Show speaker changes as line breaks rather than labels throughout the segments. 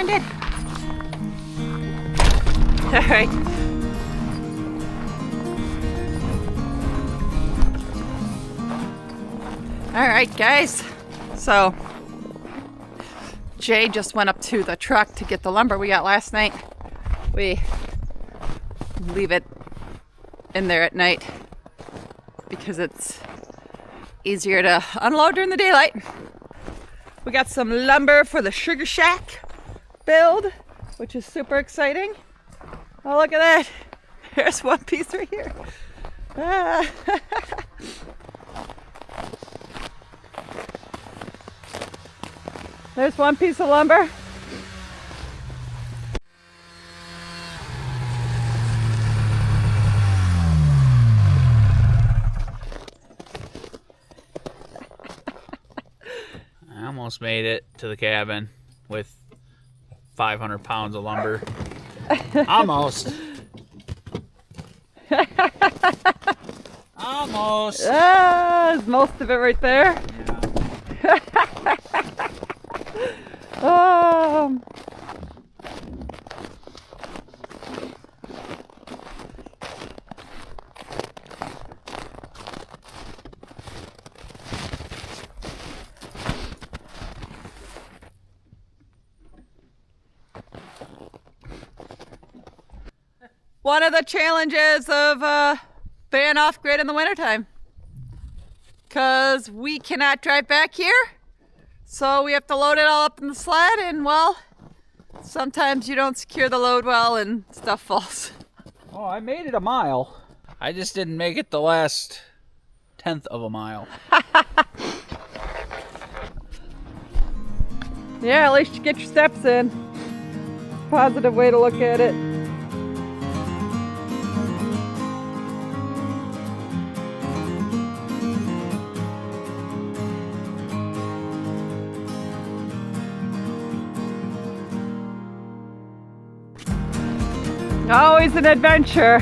find it. All right. All right, guys. So Jay just went up to the truck to get the lumber we got last night. We leave it in there at night because it's easier to unload during the daylight. We got some lumber for the Sugar Shack build, which is super exciting. Oh, look at that. There's one piece right here. Ah. There's one piece of lumber.
I almost made it to the cabin with 500 pounds of lumber. Almost. Almost.
Is most of it right there?
Yeah.
One of the challenges of being off grid in the wintertime. Because we cannot drive back here. So we have to load it all up in the sled, and well, sometimes you don't secure the load well and stuff falls.
Oh, I made it a mile. I just didn't make it the last 1/10 of a mile.
Yeah, at least you get your steps in. Positive way to look at it. Always an adventure.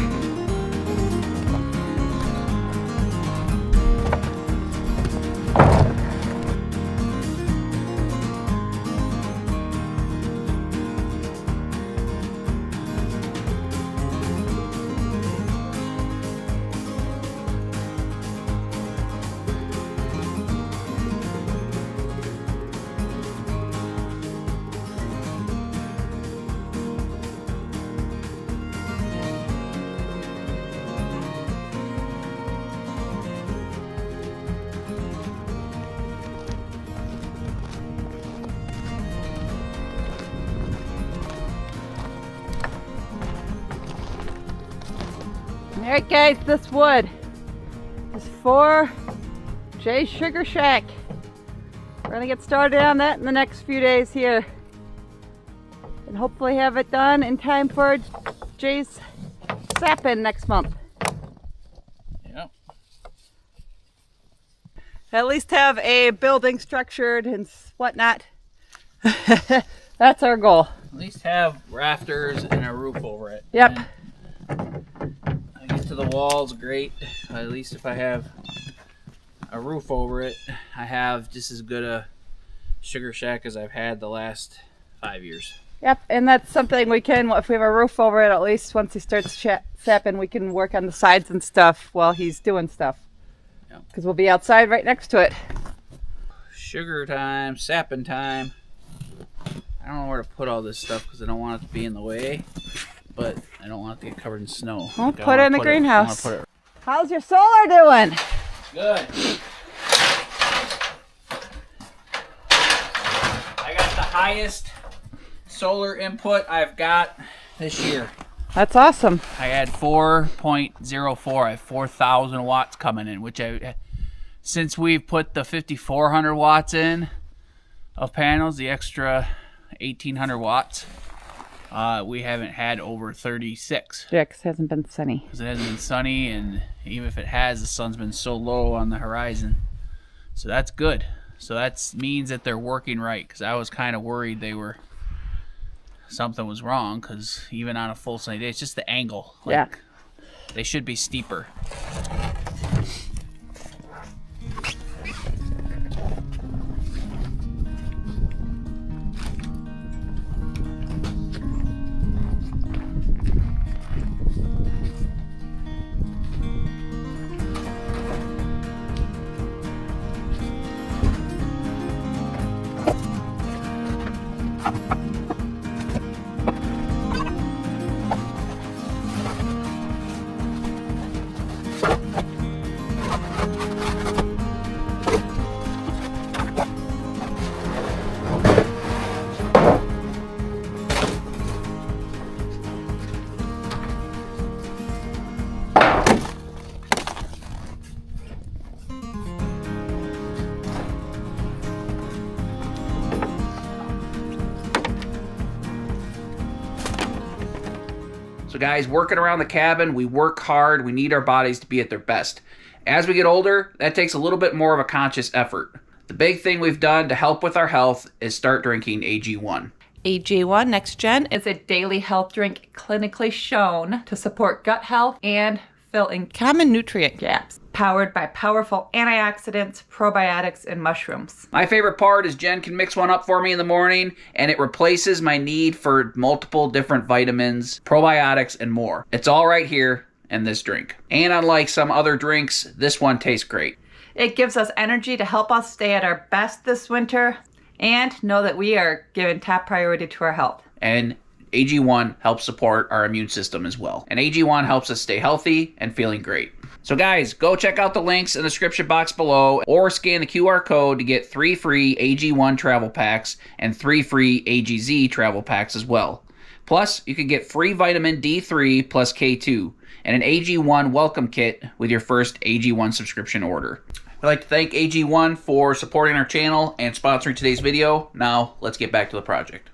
Alright guys, this wood is for Jay's Sugar Shack. We're gonna get started on that in the next few days here. And hopefully have it done in time for Jay's sapping next month.
Yep.
At least have a building structured and whatnot. That's our goal.
At least have rafters and a roof over it.
Yep.
And I get to the walls, great. At least if I have a roof over it, I have just as good a Sugar Shack as I've had the last 5 years.
Yep, and that's something we can, if we have a roof over it, at least once he starts sapping, we can work on the sides and stuff while he's doing stuff. Because we'll be outside right next to it.
Sugar time, sapping time. I don't know where to put all this stuff because I don't want it to be in the way, but I don't want it to get covered in snow.
Well, put it in the greenhouse.
Put it.
How's your solar doing?
Good. I got the highest solar input I've got this year.
That's awesome.
I had 4.04. I have 4,000 watts coming in, which since we've put the 5,400 watts in of panels, the extra 1,800 watts, we haven't had over 36.
Yeah, 'cause it hasn't been sunny.
Because it hasn't been sunny, and even if it has, the sun's been so low on the horizon. So that's good. So that means that they're working right, because I was kind of worried something was wrong, because even on a full sunny day, it's just the angle.
Yeah.
They should be steeper. So guys, working around the cabin, we work hard. We need our bodies to be at their best. As we get older, that takes a little bit more of a conscious effort. The big thing we've done to help with our health is start drinking AG1.
AG1 Next Gen is a daily health drink clinically shown to support gut health and fill in common nutrient gaps. Powered by powerful antioxidants, probiotics, and mushrooms.
My favorite part is Jen can mix one up for me in the morning, and it replaces my need for multiple different vitamins, probiotics, and more. It's all right here in this drink. And unlike some other drinks, this one tastes great.
It gives us energy to help us stay at our best this winter and know that we are giving top priority to our health.
And AG1 helps support our immune system as well. And AG1 helps us stay healthy and feeling great. So guys, go check out the links in the description box below or scan the QR code to get 3 free AG1 travel packs and 3 free AGZ travel packs as well. Plus, you can get free vitamin D3 plus K2 and an AG1 welcome kit with your first AG1 subscription order. I'd like to thank AG1 for supporting our channel and sponsoring today's video. Now, let's get back to the project.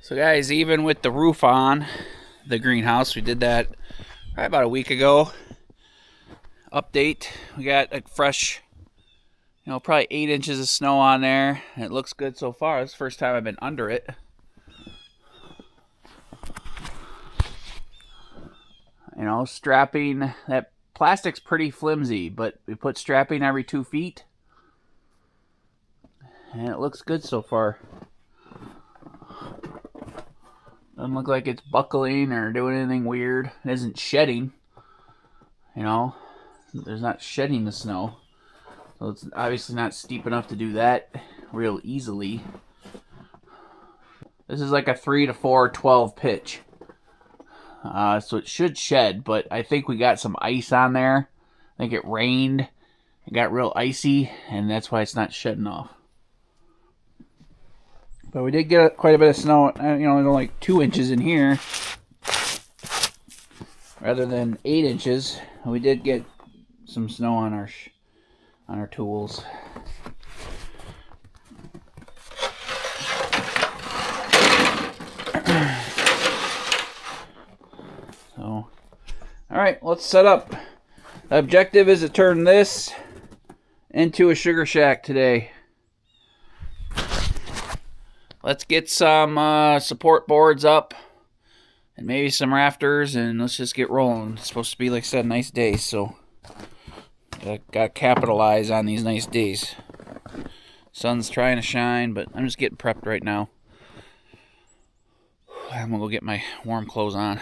So guys, even with the roof on the greenhouse, we did that probably about a week ago. Update, we got a fresh, probably 8 inches of snow on there. And it looks good so far. It's the first time I've been under it. Strapping, that plastic's pretty flimsy, but we put strapping every 2 feet. And it looks good so far. Doesn't look like it's buckling or doing anything weird. It isn't shedding. There's not shedding the snow. So it's obviously not steep enough to do that real easily. This is like a 3 to 4, 12 pitch. So it should shed, but I think we got some ice on there. I think it rained. It got real icy, and that's why it's not shedding off. But we did get quite a bit of snow. There's only like 2 inches in here, rather than 8 inches. We did get some snow on our tools. So, all right, let's set up. The objective is to turn this into a sugar shack today. Let's get some support boards up and maybe some rafters, and let's just get rolling. It's supposed to be, like I said, a nice day, so got to capitalize on these nice days. Sun's trying to shine, but I'm just getting prepped right now. I'm going to go get my warm clothes on.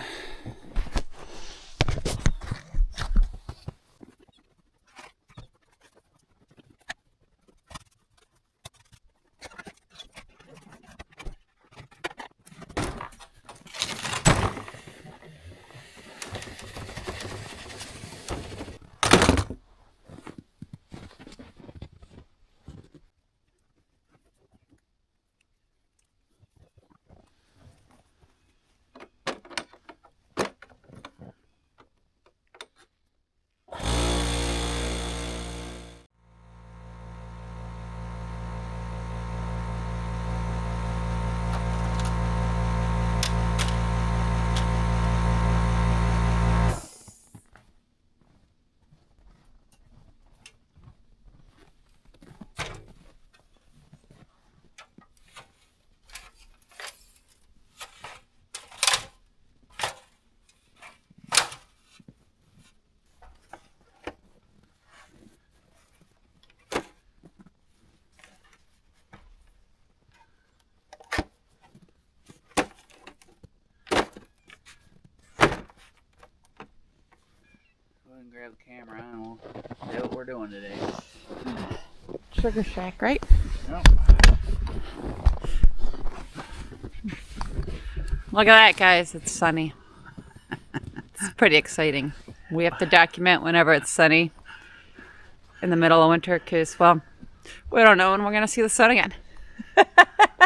And grab the camera and we'll see what we're doing today.
Sugar shack, right?
Yep.
Look at that, guys. It's sunny. It's pretty exciting. We have to document whenever it's sunny in the middle of winter because, well, we don't know when we're going to see the sun again.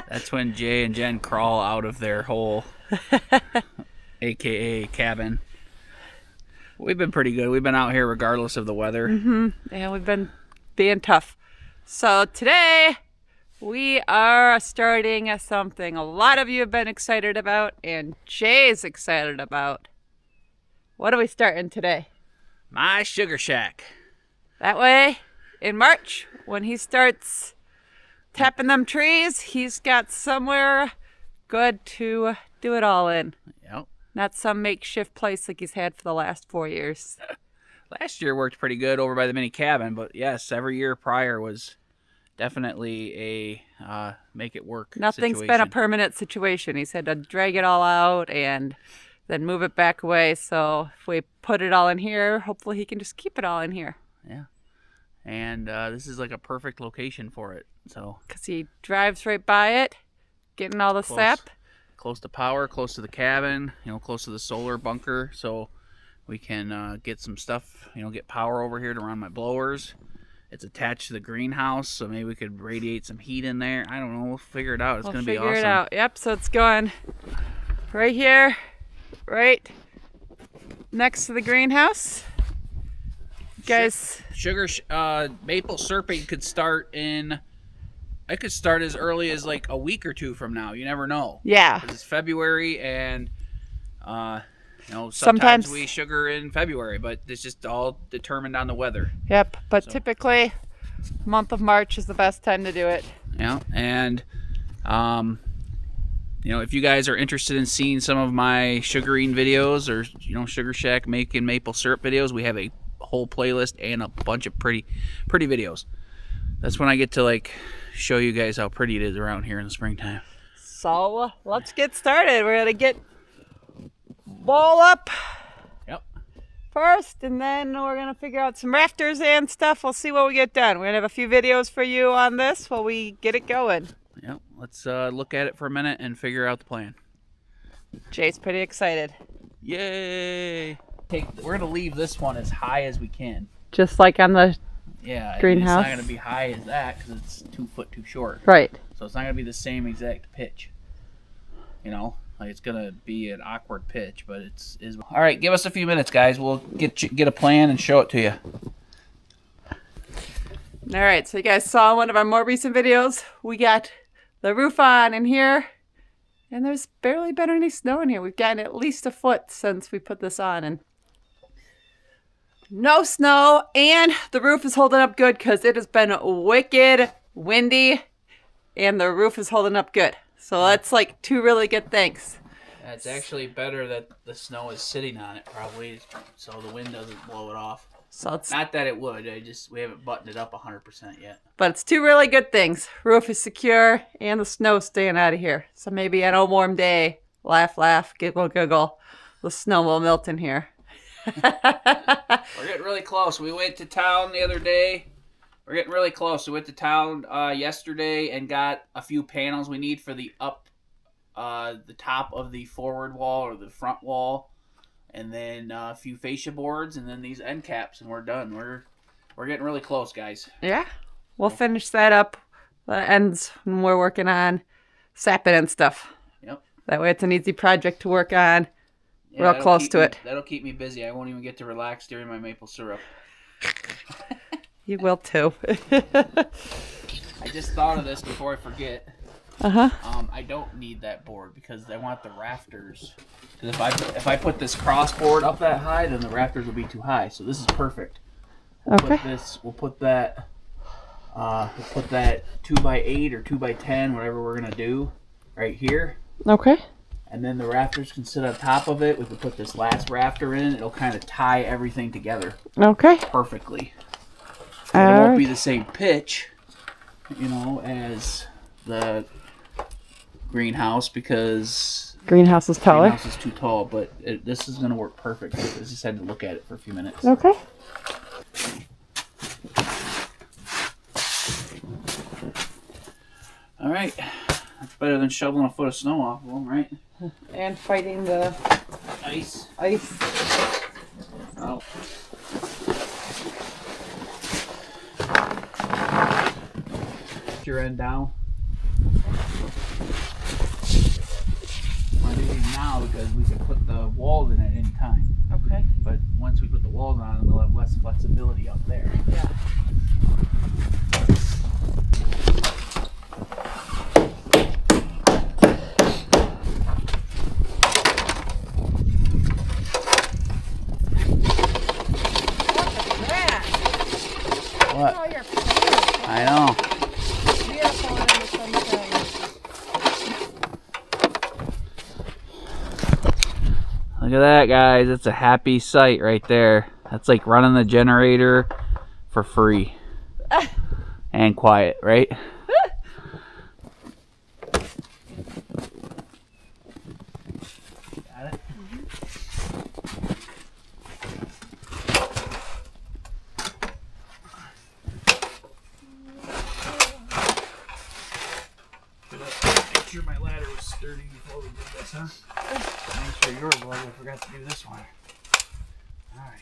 That's when Jay and Jen crawl out of their hole, aka cabin. We've been pretty good. We've been out here regardless of the weather.
Yeah, we've been being tough. So today we are starting something a lot of you have been excited about and Jay's excited about. What are we starting today?
My sugar shack.
That way, in March, when he starts tapping them trees, he's got somewhere good to do it all in.
Yep.
Not some makeshift place like he's had for the last 4 years.
Last year worked pretty good over by the mini cabin, but yes, every year prior was definitely a make it work
Nothing's
situation.
been a permanent situation. He's had to drag it all out and then move it back away. So if we put it all in here, hopefully he can just keep it all in here.
Yeah. And this is like a perfect location for it. So
Because he drives right by it, getting all the sap.
Close to power, close to the cabin, close to the solar bunker, so we can get some stuff, get power over here to run my blowers. It's attached to the greenhouse, so maybe we could radiate some heat in there. I don't know. We'll figure it out. It's going to be awesome.
We'll figure it out. Yep, so it's going right here, right next to the greenhouse. Guys.
Sugar, maple syruping could start in... I could start as early as like a week or two from now. You never know.
Yeah.
'Cause it's February and, sometimes we sugar in February, but it's just all determined on the weather.
Yep. But typically, month of March is the best time to do it.
Yeah. And, if you guys are interested in seeing some of my sugaring videos or, Sugar Shack making maple syrup videos, we have a whole playlist and a bunch of pretty videos. That's when I get to show you guys how pretty it is around here in the springtime.
So let's get started. We're gonna get ball up first, and then we're gonna figure out some rafters and stuff. We'll see what we get done. We're gonna have a few videos for you on this while we get it going.
Yep. Let's look at it for a minute and figure out the plan.
Jay's pretty excited.
Yay! We're gonna leave this one as high as we can.
Just like on the greenhouse.
It's not going to be high as that because it's 2 foot too short.
Right.
So it's not going to be the same exact pitch. It's going to be an awkward pitch, but it's all right. Give us a few minutes, guys. We'll get a plan and show it to you.
All right. So you guys saw one of our more recent videos. We got the roof on in here, and there's barely been any snow in here. We've gotten at least a foot since we put this on, and no snow, and the roof is holding up good because it has been wicked windy, and the roof is holding up good. So that's like two really good things.
It's actually better that the snow is sitting on it, probably, so the wind doesn't blow it off.
So it's
not that it would. We haven't buttoned it up 100% yet.
But it's two really good things. Roof is secure, and the snow's staying out of here. So maybe on a warm day, laugh, giggle, the snow will melt in here.
We're getting really close. We went to town the other day. We're getting really close. We went to town yesterday and got a few panels we need for the top of the forward wall or the front wall, and then a few fascia boards, and then these end caps, and we're done. We're getting really close, guys.
Yeah, we'll finish that up. The ends when we're working on sapping and stuff.
Yep.
That way it's an easy project to work on. Yeah, real close to it.
That'll keep me busy. I won't even get to relax during my maple syrup.
You will too.
I just thought of this before I forget. I don't need that board because I want the rafters. Because if I put this crossboard up that high, then the rafters will be too high. So this is perfect. We'll put that 2x8 or 2x10, whatever we're gonna do, right here.
Okay.
And then the rafters can sit on top of it. We can put this last rafter in. It'll kind of tie everything together.
Okay.
Perfectly. It won't be the same pitch, as the greenhouse because
greenhouse is taller.
Greenhouse is too tall, but this is going to work perfect. I just had to look at it for a few minutes.
Okay.
All right. Better than shoveling a foot of snow off of them, right?
And fighting the
Ice.
Oh.
Put your end down. I'm doing now because we can put the walls in at any time.
Okay.
But once we put the walls on, we'll have less flexibility up there.
Yeah.
What?
Oh, you're
I know.
beautiful in the sunshine.
Look at that, guys. It's a happy sight right there. That's like running the generator for free. And quiet, right? Got it? Make sure my ladder was sturdy before we did this, huh? Make sure yours was. I forgot to do this one. Alright.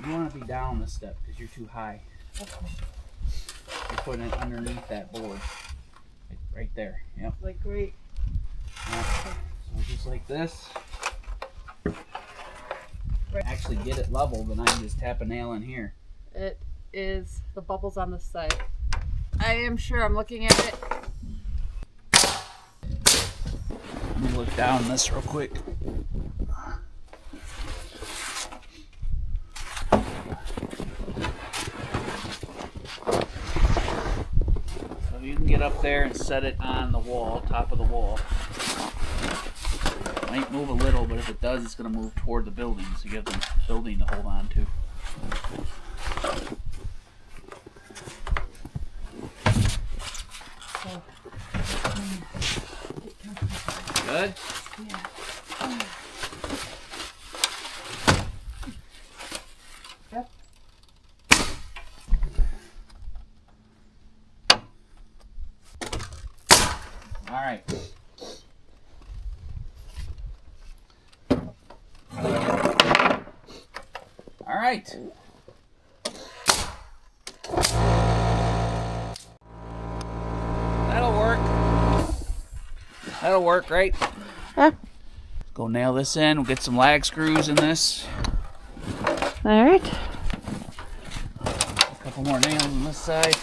You want to be down the step because you're too high.
Okay.
You're putting it underneath that board. Right there. Yep.
Like great.
Yep. So just like this. Actually get it level, then I can just tap a nail in here.
It is the bubbles on the side. I am sure I'm looking at it.
Let me look down this real quick. So you can get up there and set it on the wall, top of the wall. It might move a little, but if it does, it's going to move toward the building, so you have the building to hold on to. Good?
Yeah. Yep.
All right. All right. That'll work. That'll work, right?
Yeah.
Go nail this in. We'll get some lag screws in this.
All right.
A couple more nails on this side.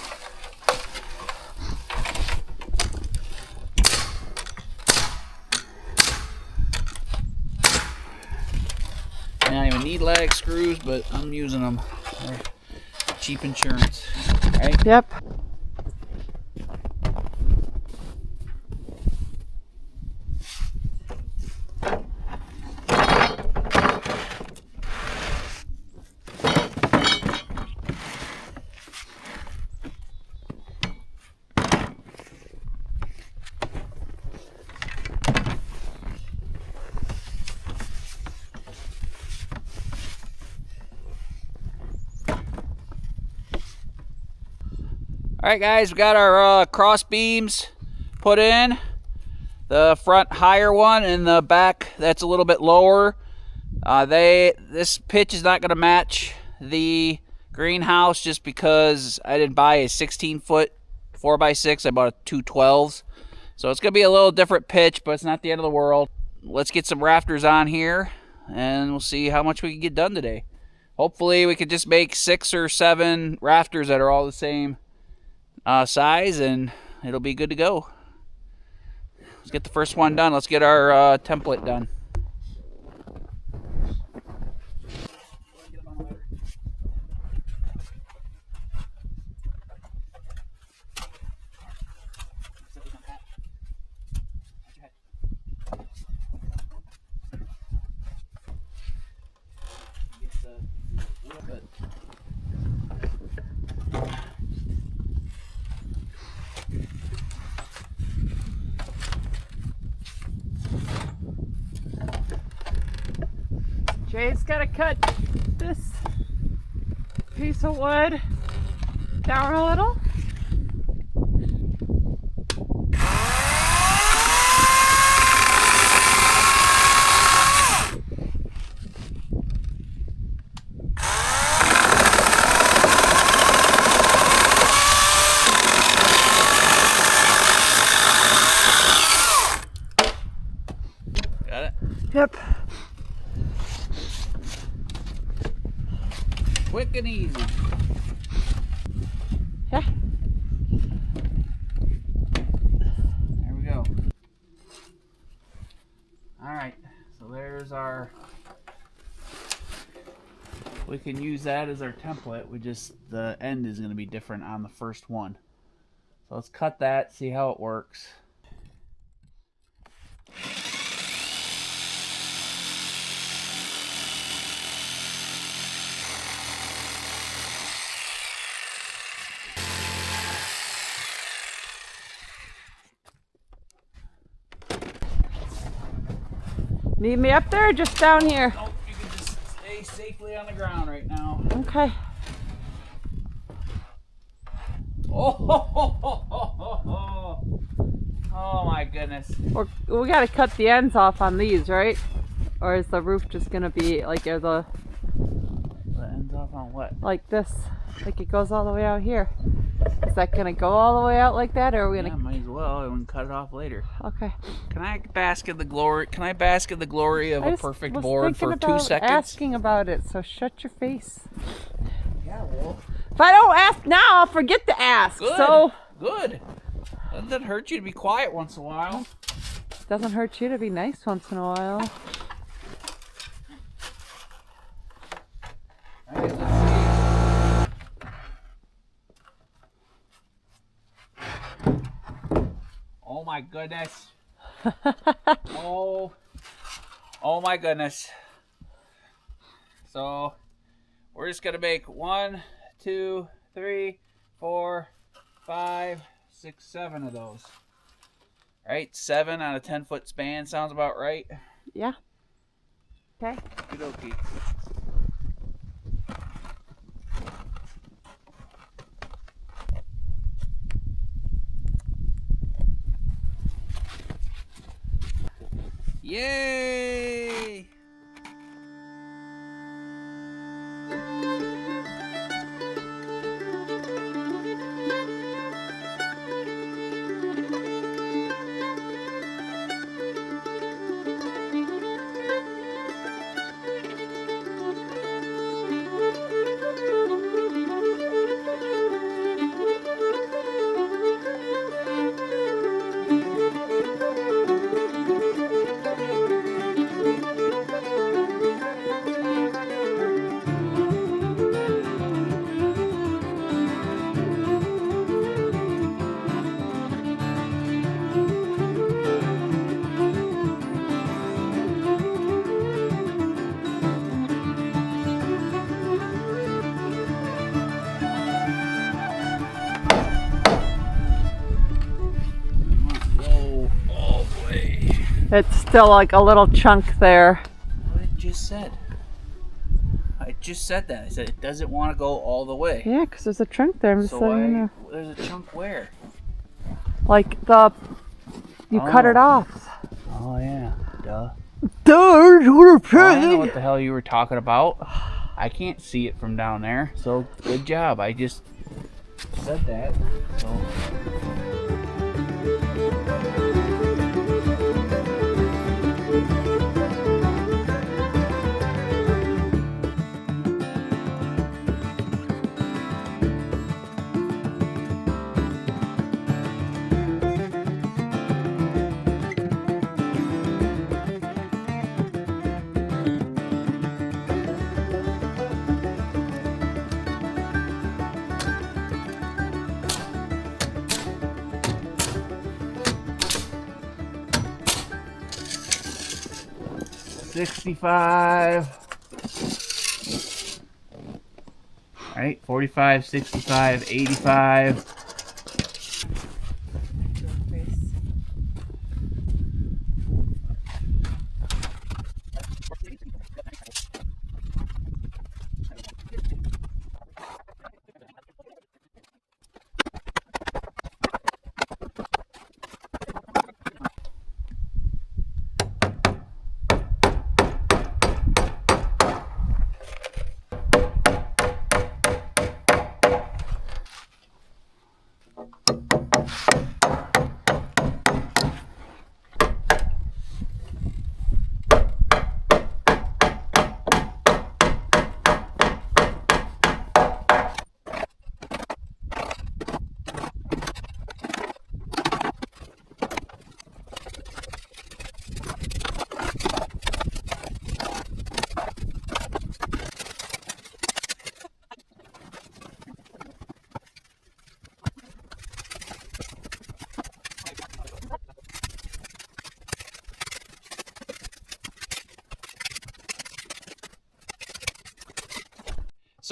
I don't even need lag screws, but I'm using them. They're cheap insurance, right?
Yep.
All right, guys, we got our cross beams put in. The front higher one and the back that's a little bit lower. This pitch is not going to match the greenhouse just because I didn't buy a 16-foot 4x6. I bought a 212s. So it's going to be a little different pitch, but it's not the end of the world. Let's get some rafters on here, and we'll see how much we can get done today. Hopefully we could just make 6 or 7 rafters that are all the same size, and it'll be good to go. Let's get the first one done. Let's get our template done.
Jay's got to cut this piece of wood down a little. Yep.
Quick and easy.
Yeah.
There we go. Alright, so there's our... We can use that as our template. The end is going to be different on the first one. So let's cut that, see how it works.
Need me up there or just down here?
Nope, you can just stay safely on the ground right now.
Okay.
Oh my goodness.
We gotta cut the ends off on these, right? Or is the roof just gonna be like, are the
ends off on what?
Like this, like it goes all the way out here. Is that gonna go all the way out like that, or are we gonna?
Yeah, might as well. And we can cut it off later.
Okay.
Can I bask in the glory? Can I bask in the glory of a perfect board for 2 seconds?
Asking about it, so shut your face.
Yeah, well.
If I don't ask now, I'll forget to ask.
Good.
So
good. Doesn't hurt you to be quiet once in a while.
Doesn't hurt you to be nice once in a while.
All right, let's see. Oh my goodness. Oh my goodness. So we're just gonna make 1, 2, 3, 4, 5, 6, 7 of those. All right, 7 on a 10-foot span sounds about right.
Yeah. Okay.
Okey-dokey. Yay!
It's still like a little chunk there.
What I just said. I just said that. I said it doesn't want to go all the way.
Yeah, because there's a chunk there. I'm just
So
letting you know.
there's a chunk where?
Like you cut it off.
Oh yeah, duh.
Duh,
Well, I don't know what the hell you were talking about. I can't see it from down there, so good job. I just said that. So. 65. All right, 45, 65, 85.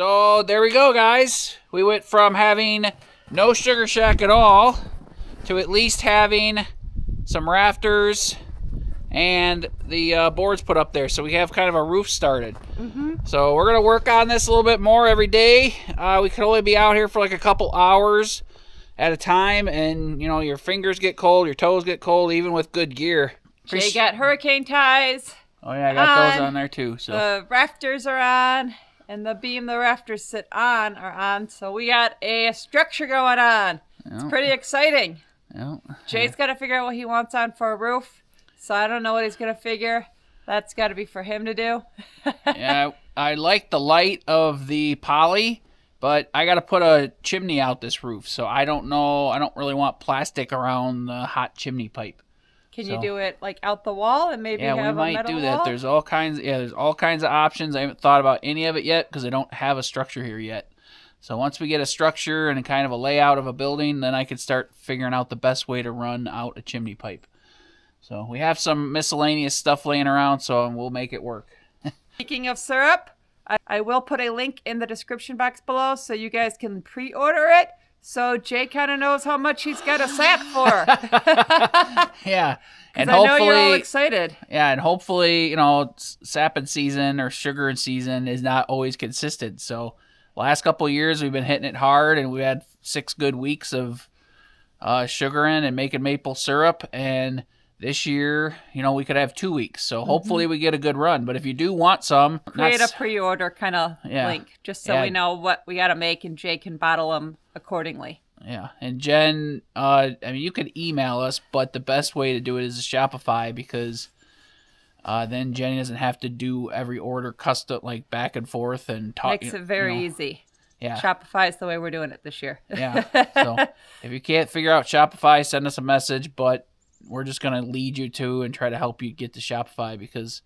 So there we go, guys. We went from having no sugar shack at all to at least having some rafters and the boards put up there. So we have kind of a roof started. So we're going to work on this a little bit more every day. We can only be out here for like a couple hours at a time. And, you know, your fingers get cold, your toes get cold, even with good gear.
Jay got hurricane ties.
Oh, yeah, I got those on there too. So
the rafters are on. And the beam the rafters sit on are on. So we got a structure going on. It's pretty exciting. Jay's got to figure out what he wants on for a roof. So I don't know what he's going to figure. That's got to be for him to do.
Yeah, I like the light of the poly, but I got to put a chimney out this roof. So I don't know. I don't really want plastic around the hot chimney pipe.
Can you do it like out the wall and maybe have a metal wall?
Yeah, we might do that. There's all kinds. Yeah, there's all kinds of options. I haven't thought about any of it yet because I don't have a structure here yet. So once we get a structure and a kind of a layout of a building, then I could start figuring out the best way to run out a chimney pipe. So we have some miscellaneous stuff laying around, so we'll make it work.
Speaking of syrup, I will put a link in the description box below so you guys can pre-order it. So Jay kind of knows how much he's got to sap for.
Yeah. And
I know you're all excited.
Yeah, and hopefully, you know, sapping season or sugaring season is not always consistent. So last couple of years we've been hitting it hard, and we had 6 good weeks of sugaring and making maple syrup. And this year, you know, we could have 2 weeks. So hopefully we get a good run. But if you do want some,
create a pre-order kind of link just so we know what we got to make, and Jay can bottle them accordingly.
Yeah, and Jen, I mean, you could email us, but the best way to do it is Shopify, because then Jenny doesn't have to do every order custom, like back and forth and talk.
Makes it very easy.
Yeah,
Shopify is the way we're doing it this year.
Yeah, so if you can't figure out Shopify, send us a message, but we're just going to lead you to and try to help you get to Shopify, because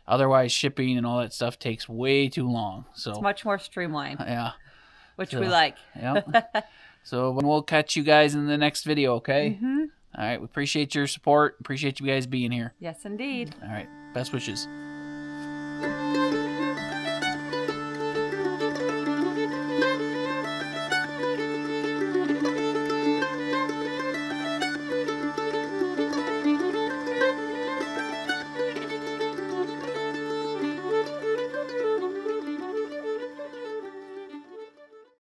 otherwise shipping and all that stuff takes way too long. So
it's much more streamlined.
Yeah.
Which we like.
Yeah. So we'll catch you guys in the next video, okay? All right. We appreciate your support. Appreciate you guys being here.
Yes, indeed.
All right. Best wishes.